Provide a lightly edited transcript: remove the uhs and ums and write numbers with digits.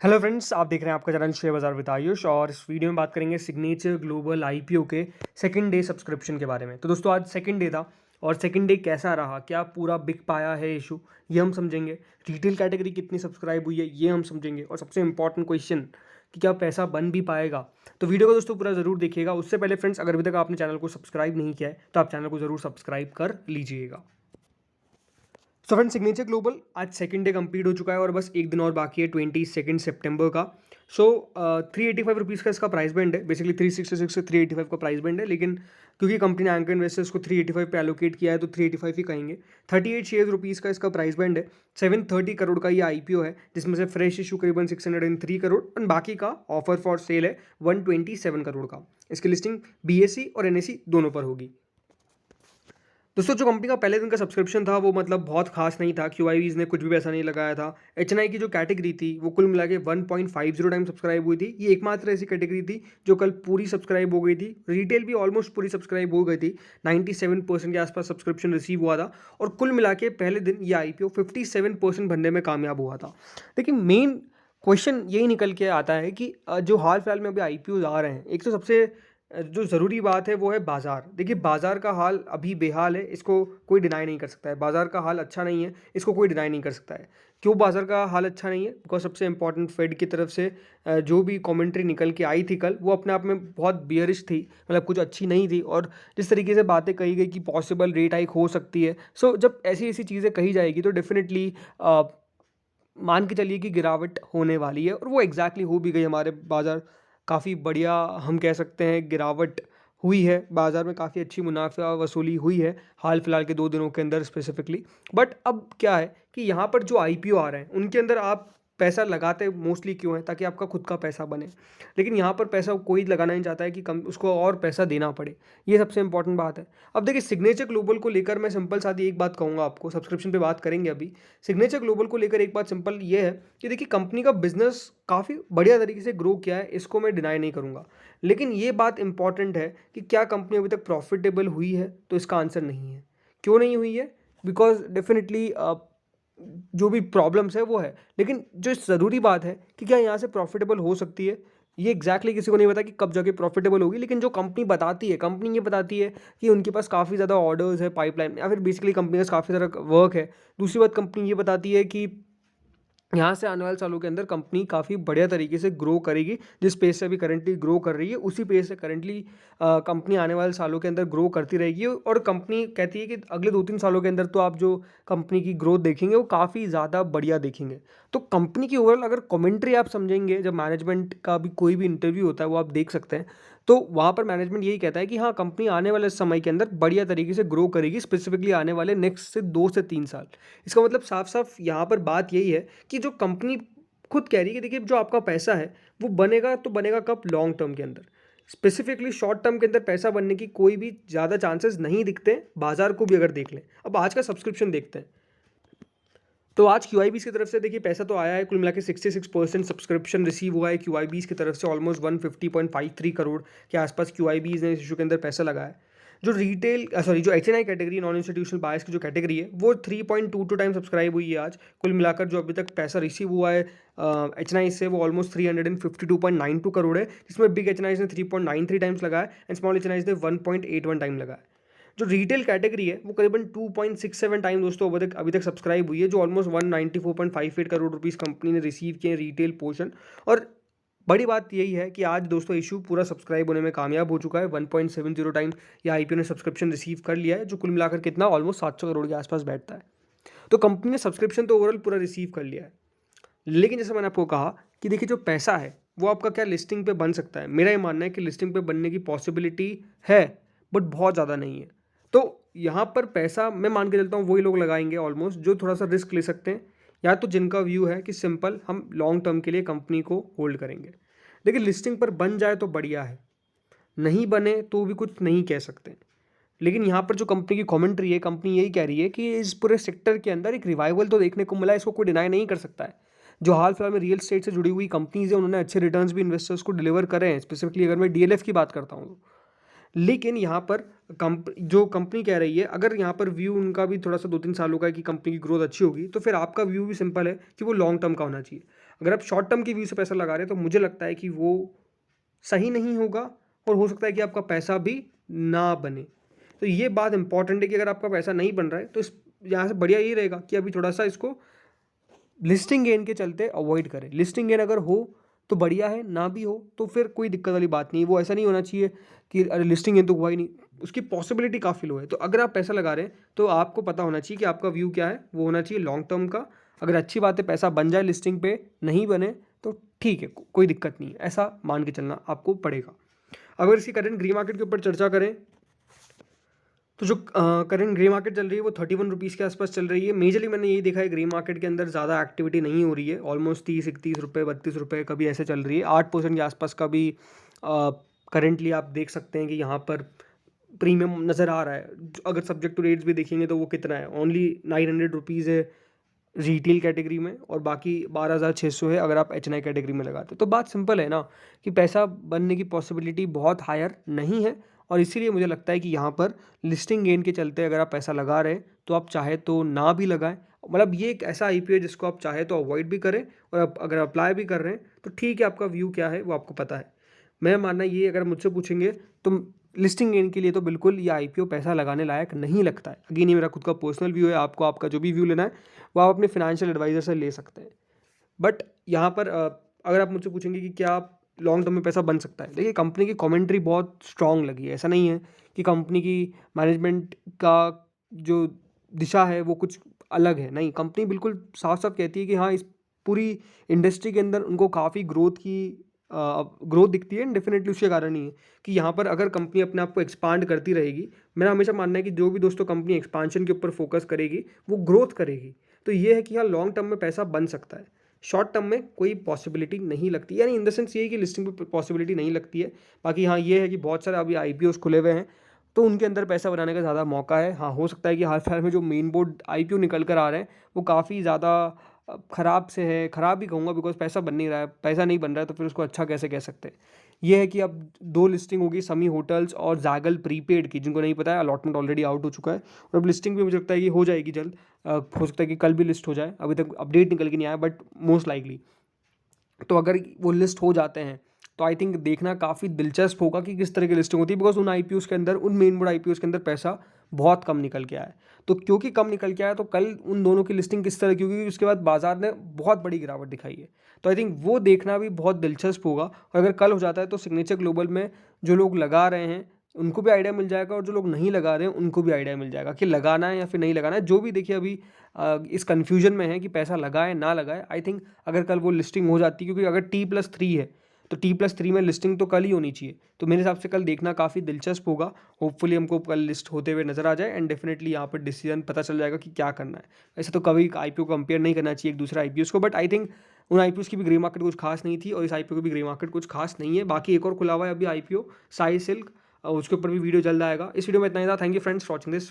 Hello friends, आप देख रहे हैं आपका चैनल शेयर बाजार विद आयुष। और इस वीडियो में बात करेंगे सिग्नेचर ग्लोबल आईपीओ के सेकंड डे सब्सक्रिप्शन के बारे में। तो दोस्तों, आज सेकंड डे था और सेकंड डे कैसा रहा, क्या पूरा बिक पाया है इशू, ये हम समझेंगे। रिटेल कैटेगरी कितनी सब्सक्राइब हुई है ये हम समझेंगे, और सबसे इंपॉर्टेंट क्वेश्चन कि क्या पैसा बन भी पाएगा। तो वीडियो को दोस्तों पूरा ज़रूर देखिएगा। उससे पहले फ्रेंड्स, अगर अभी तक आपने चैनल को सब्सक्राइब नहीं किया है तो आप चैनल को ज़रूर सब्सक्राइब कर लीजिएगा। सो फ्रेंड, सिग्नेचर ग्लोबल आज सेकंड डे कंप्लीट हो चुका है और बस एक दिन और बाकी है 22 सितंबर का। सो 385 रुपीज़ का इसका प्राइस बैंड है। बेसिकली 366 से 385 का प्राइस बैंड है, लेकिन क्योंकि कंपनी ने एंकर इन्वेस्टर्स को 385 पे एलोकेट किया है तो 385 ही कहेंगे। 38 शेयर रुपीज़ का इसका प्राइस बैंड है। 730 करोड़ का ये आईपीओ है, जिसमें से फ्रेश इशू करीबन 603 करोड़ और बाकी का ऑफर फॉर सेल है 127 करोड़ का। इसकी लिस्टिंग बीएसई और एनएसई दोनों पर होगी। दोस्तों, जो कंपनी का पहले दिन का सब्सक्रिप्शन था वो मतलब बहुत खास नहीं था। क्यूआईवीज ने कुछ भी पैसा नहीं लगाया था। एचएनआई की जो कैटेगरी थी वो कुल मिला के 1.50 टाइम सब्सक्राइब हुई थी। ये एकमात्र ऐसी कैटेगरी थी जो कल पूरी सब्सक्राइब हो गई थी। रिटेल भी ऑलमोस्ट पूरी सब्सक्राइब हो गई थी। 97% के आसपास सब्सक्रिप्शन रिसीव हुआ था और कुल मिला के पहले दिन ये आईपीओ 57% भरने में कामयाब हुआ था। लेकिन मेन क्वेश्चन यही निकल के आता है कि जो हाल फिलहाल में अभी आईपीओ आ रहे हैं, एक तो सबसे जो ज़रूरी बात है वो है बाज़ार। देखिए, बाज़ार का हाल अभी बेहाल है, इसको कोई डिनाई नहीं कर सकता है। बाज़ार का हाल अच्छा नहीं है, इसको कोई डिनाई नहीं कर सकता है। क्यों बाज़ार का हाल अच्छा नहीं है? बिकॉज सबसे इंपॉर्टेंट फेड की तरफ से जो भी कमेंट्री निकल के आई थी कल, वो अपने आप में बहुत बियरिश थी, मतलब कुछ अच्छी नहीं थी। और जिस तरीके से बातें कही गई कि पॉसिबल रेट हाइक हो सकती है, सो जब ऐसी ऐसी चीज़ें कही जाएगी तो डेफिनेटली मान के चलिए कि गिरावट होने वाली है, और वो एग्जैक्टली हो भी गई। हमारे बाज़ार काफ़ी बढ़िया, हम कह सकते हैं, गिरावट हुई है। बाज़ार में काफ़ी अच्छी मुनाफा वसूली हुई है हाल फिलहाल के 2 दिनों के अंदर स्पेसिफिकली। बट अब क्या है कि यहाँ पर जो आईपीओ आ रहे हैं उनके अंदर आप पैसा लगाते मोस्टली क्यों है? ताकि आपका खुद का पैसा बने। लेकिन यहाँ पर पैसा कोई लगाना नहीं चाहता है कि कम उसको और पैसा देना पड़े। ये सबसे इंपॉर्टेंट बात है। अब देखिए, सिग्नेचर ग्लोबल को लेकर मैं सिंपल सादी एक बात कहूँगा आपको। सब्सक्रिप्शन पे बात करेंगे अभी। सिग्नेचर ग्लोबल को लेकर एक बात सिंपल ये है कि देखिए, कंपनी का बिजनेस काफ़ी बढ़िया तरीके से ग्रो किया है, इसको मैं डिनाई नहीं करूँगा। लेकिन ये बात इंपॉर्टेंट है कि क्या कंपनी अभी तक प्रॉफिटेबल हुई है? तो इसका आंसर नहीं है। क्यों नहीं हुई है? बिकॉज डेफिनेटली जो भी प्रॉब्लम्स है वो है। लेकिन जो ज़रूरी बात है कि क्या यहाँ से प्रॉफिटेबल हो सकती है, ये एग्जैक्टली किसी को नहीं पता कि कब जाके प्रॉफिटेबल होगी। लेकिन जो कंपनी बताती है, कंपनी ये बताती है कि उनके पास काफ़ी ज़्यादा ऑर्डर्स है पाइपलाइन में, या फिर बेसिकली कंपनी के पास काफ़ी सारा वर्क है। दूसरी बात, कंपनी ये बताती है कि यहाँ से आने वाले सालों के अंदर कंपनी काफ़ी बढ़िया तरीके से ग्रो करेगी। जिस पेस से अभी करंटली ग्रो कर रही है, उसी पेस से करंटली कंपनी आने वाले सालों के अंदर ग्रो करती रहेगी। और कंपनी कहती है कि अगले 2-3 सालों के अंदर तो आप जो कंपनी की ग्रोथ देखेंगे वो काफ़ी ज़्यादा बढ़िया देखेंगे। तो कंपनी की ओवरऑल अगर कमेंट्री आप समझेंगे, जब मैनेजमेंट का भी कोई भी इंटरव्यू होता है वो आप देख सकते हैं, तो वहाँ पर मैनेजमेंट यही कहता है कि हाँ, कंपनी आने वाले समय के अंदर बढ़िया तरीके से ग्रो करेगी, स्पेसिफिकली आने वाले नेक्स्ट से 2 से 3 साल। इसका मतलब साफ साफ यहाँ पर बात यही है कि जो कंपनी खुद कह रही है कि देखिए, जो आपका पैसा है वो बनेगा तो बनेगा कब? लॉन्ग टर्म के अंदर। स्पेसिफिकली शॉर्ट टर्म के अंदर पैसा बनने की कोई भी ज़्यादा चांसेस नहीं दिखते। बाजार को भी अगर देख लें, अब आज का सब्सक्रिप्शन देखते हैं, तो आज क्यूआईबीज की तरफ से देखिए पैसा तो आया है। कुल मिला के 66% सब्सक्रिप्शन रिसीव हुआ है क्यूआईबीज की तरफ से। ऑलमोस्ट 150.53 करोड़ के आसपास क्यूआईबीज ने इस इशू के अंदर पैसा लगाया है। जो रिटेल जो HNI category, non institutional buyers की जो कैटेगरी है, वो 3.22 टाइम सब्सक्राइब हुई है आज। कुल मिलाकर जो अभी तक पैसा रिसीव हुआ है एचएनआई से, वो ऑलमोस्ट 352.92 करोड़ है, जिसमें बिग एचएनआई ने 3.93 टाइम्स लगाया एंड स्मॉल एचएनआई ने 1.81 टाइम लगाया। जो रिटेल कैटेगरी है वो करीबन 2.67 टाइम दोस्तों अभी तक सब्सक्राइब हुई है, जो ऑलमोस्ट 194.58 करोड़ रुपीस कंपनी ने रिसीव किए रिटेल पोर्शन। और बड़ी बात यही है कि आज दोस्तों इशू पूरा सब्सक्राइब होने में कामयाब हो चुका है। 1.70 टाइम या आईपीओ ने सब्सक्रिप्शन रिसीव कर लिया है, जो कुल मिलाकर कितना ऑलमोस्ट 700 करोड़ के आसपास बैठता है। तो कंपनी ने सब्सक्रिप्शन तो ओवरऑल पूरा रिसीव कर लिया है। लेकिन जैसे मैंने आपको कहा कि देखिए, जो पैसा है वो आपका क्या लिस्टिंग पे बन सकता है? मेरा ये मानना है कि लिस्टिंग पे बनने की पॉसिबिलिटी है, बट बहुत ज़्यादा नहीं है। तो यहाँ पर पैसा मैं मान के चलता हूँ वही लोग लगाएंगे ऑलमोस्ट जो थोड़ा सा रिस्क ले सकते हैं, या तो जिनका व्यू है कि सिंपल हम लॉन्ग टर्म के लिए कंपनी को होल्ड करेंगे। लेकिन लिस्टिंग पर बन जाए तो बढ़िया है, नहीं बने तो भी कुछ नहीं कह सकते। लेकिन यहाँ पर जो कंपनी की कमेंट्री है, कंपनी यही कह रही है कि इस पूरे सेक्टर के अंदर एक रिवाइवल तो देखने को मिला है, इसको कोई डिनाई नहीं कर सकता है। जो हाल फिलहाल में रियल एस्टेट से जुड़ी हुई कंपनीज है, उन्होंने अच्छे रिटर्न्स भी इन्वेस्टर्स को डिलीवर करे हैं। स्पेसिफिकली अगर मैं डीएलएफ की बात करता हूँ, लेकिन यहाँ पर जो कंपनी कह रही है, अगर यहाँ पर व्यू उनका भी थोड़ा सा 2-3 सालों का है कि कंपनी की ग्रोथ अच्छी होगी, तो फिर आपका व्यू भी सिंपल है कि वो लॉन्ग टर्म का होना चाहिए। अगर आप शॉर्ट टर्म की व्यू से पैसा लगा रहे हैं तो मुझे लगता है कि वो सही नहीं होगा और हो सकता है कि आपका पैसा भी ना बने। तो ये बात इंपॉर्टेंट है कि अगर आपका पैसा नहीं बन रहा है तो इस यहाँ से बढ़िया ये रहेगा कि अभी थोड़ा सा इसको लिस्टिंग गेन के चलते अवॉइड करें। लिस्टिंग गेन अगर हो तो बढ़िया है, ना भी हो तो फिर कोई दिक्कत वाली बात नहीं। वो ऐसा नहीं होना चाहिए कि अरे लिस्टिंग गेन तो हुआ ही नहीं, उसकी पॉसिबिलिटी काफ़ी लो है। तो अगर आप पैसा लगा रहे हैं तो आपको पता होना चाहिए कि आपका व्यू क्या है, वो होना चाहिए लॉन्ग टर्म का। अगर अच्छी बात है पैसा बन जाए लिस्टिंग पे, नहीं बने तो ठीक है, कोई दिक्कत नहीं है, ऐसा मान के चलना आपको पड़ेगा। अगर इसकी करंट ग्रे मार्केट के ऊपर चर्चा करें तो जो करंट ग्रे मार्केट चल रही है वो 31 रुपीज़ के आसपास चल रही है। मेजरली मैंने यही देखा है ग्रे मार्केट के अंदर ज़्यादा एक्टिविटी नहीं हो रही है, ऑलमोस्ट 30-31 रुपये 32 रुपये कभी ऐसे चल रही है। 8% के आसपास का भी करेंटली आप देख सकते हैं कि यहाँ पर प्रीमियम नज़र आ रहा है। अगर सब्जेक्ट टू रेट्स भी देखेंगे तो वो कितना है, ओनली 900 रुपीज़ है रिटेल कैटेगरी में और बाकी 12,600 है अगर आप एच&आई कैटेगरी में लगाते हैं। तो बात सिंपल है ना कि पैसा बनने की पॉसिबिलिटी बहुत हायर नहीं है और इसीलिए मुझे लगता है कि यहाँ पर लिस्टिंग गेन के चलते अगर आप पैसा लगा रहे हैं तो आप चाहे तो ना भी लगाएं। मतलब ये एक ऐसा आईपीओ है जिसको आप चाहे तो अवॉइड भी करें और आप अगर अप्लाई भी कर रहे हैं तो ठीक है, आपका व्यू क्या है वो आपको पता है। मैं मानना ये, अगर मुझसे पूछेंगे तो लिस्टिंग गेन के लिए तो बिल्कुल ये आईपीओ पैसा लगाने लायक नहीं लगता है। अगेन ये मेरा खुद का पर्सनल व्यू है, आपको आपका जो भी व्यू लेना है वो आप अपने फिनेंशियल एडवाइजर से ले सकते हैं। बट यहाँ पर अगर आप मुझसे पूछेंगे कि क्या आप लॉन्ग टर्म में पैसा बन सकता है, देखिए कंपनी की कमेंट्री बहुत स्ट्रांग लगी है। ऐसा नहीं है कि कंपनी की मैनेजमेंट का जो दिशा है वो कुछ अलग है, नहीं, कंपनी बिल्कुल साफ साफ कहती है कि हाँ इस पूरी इंडस्ट्री के अंदर उनको काफ़ी ग्रोथ दिखती है। एंड डेफिनेटली उसके कारण ही है कि यहाँ पर अगर कंपनी अपने आप को एक्सपांड करती रहेगी, मेरा हमेशा मानना है कि जो भी दोस्तों कंपनी एक्सपांशन के ऊपर फोकस करेगी वो ग्रोथ करेगी। तो ये है कि हाँ लॉन्ग टर्म में पैसा बन सकता है, शॉर्ट टर्म में कोई पॉसिबिलिटी नहीं लगती, यानी इन द सेंस ये है कि लिस्टिंग पे पॉसिबिलिटी नहीं लगती है। बाकी हाँ ये है कि बहुत सारे अभी आईपीओस खुले हुए हैं तो उनके अंदर पैसा बनाने का ज़्यादा मौका है। हाँ हो सकता है कि हाल फिलहाल में जो मेन बोर्ड आईपीओ निकल कर आ रहे हैं वो काफ़ी ज़्यादा ख़राब से है, ख़राब भी कहूँगा बिकॉज पैसा बन नहीं रहा है। पैसा नहीं बन रहा है तो फिर उसको अच्छा कैसे कह सकते हैं। ये है कि अब 2 लिस्टिंग होगी, समी होटल्स और जैगल प्रीपेड की, जिनको नहीं पता है अलॉटमेंट ऑलरेडी आउट हो चुका है और अब लिस्टिंग भी मुझे लगता है कि हो जाएगी जल्द। हो सकता है कि कल भी लिस्ट हो जाए, अभी तक अपडेट निकल के नहीं आया बट मोस्ट लाइकली। तो अगर वो लिस्ट हो जाते हैं तो आई थिंक देखना काफ़ी दिलचस्प होगा कि किस तरह की लिस्टिंग होती है, बिकॉज उन आईपीओस के अंदर, उन मेन बोर्ड आईपीओस के अंदर पैसा बहुत कम निकल के आया है। तो क्योंकि कम निकल के आया तो कल उन दोनों की लिस्टिंग किस तरह की होगी, उसके बाद बाजार ने बहुत बड़ी गिरावट दिखाई है। तो आई थिंक वो देखना भी बहुत दिलचस्प होगा और अगर कल हो जाता है तो सिग्नेचर ग्लोबल में जो लोग लगा रहे हैं उनको भी आइडिया मिल जाएगा और जो लोग नहीं लगा रहे हैं उनको भी आइडिया मिल जाएगा कि लगाना है या फिर नहीं लगाना है। जो भी देखिए अभी इस कन्फ्यूजन में है कि पैसा लगाए ना लगाए, आई थिंक अगर कल वो लिस्टिंग हो जाती है, क्योंकि अगर T+3 है तो T+3 में लिस्टिंग तो कल ही होनी चाहिए। तो मेरे हिसाब से कल देखना काफ़ी दिलचस्प होगा। होपफुली हमको कल लिस्ट होते हुए नजर आ जाए एंड डेफिनेटली यहाँ पर डिसीजन पता चल जाएगा कि क्या करना है। वैसे तो कभी आईपीओ को कंपेयर नहीं करना चाहिए एक दूसरे आईपीओ को, बट आई थिंक उन आईपीओ की भी ग्रे मार्केट कुछ खास नहीं थी और इस आईपीओ की भी ग्रे मार्केट कुछ खास नहीं है। बाकी एक और खुला हुआ है अभी आईपीओ साई सिल्क, उसके ऊपर भी वीडियो जल्द आएगा। इस वीडियो में इतना ही था। Thank you friends for watching this.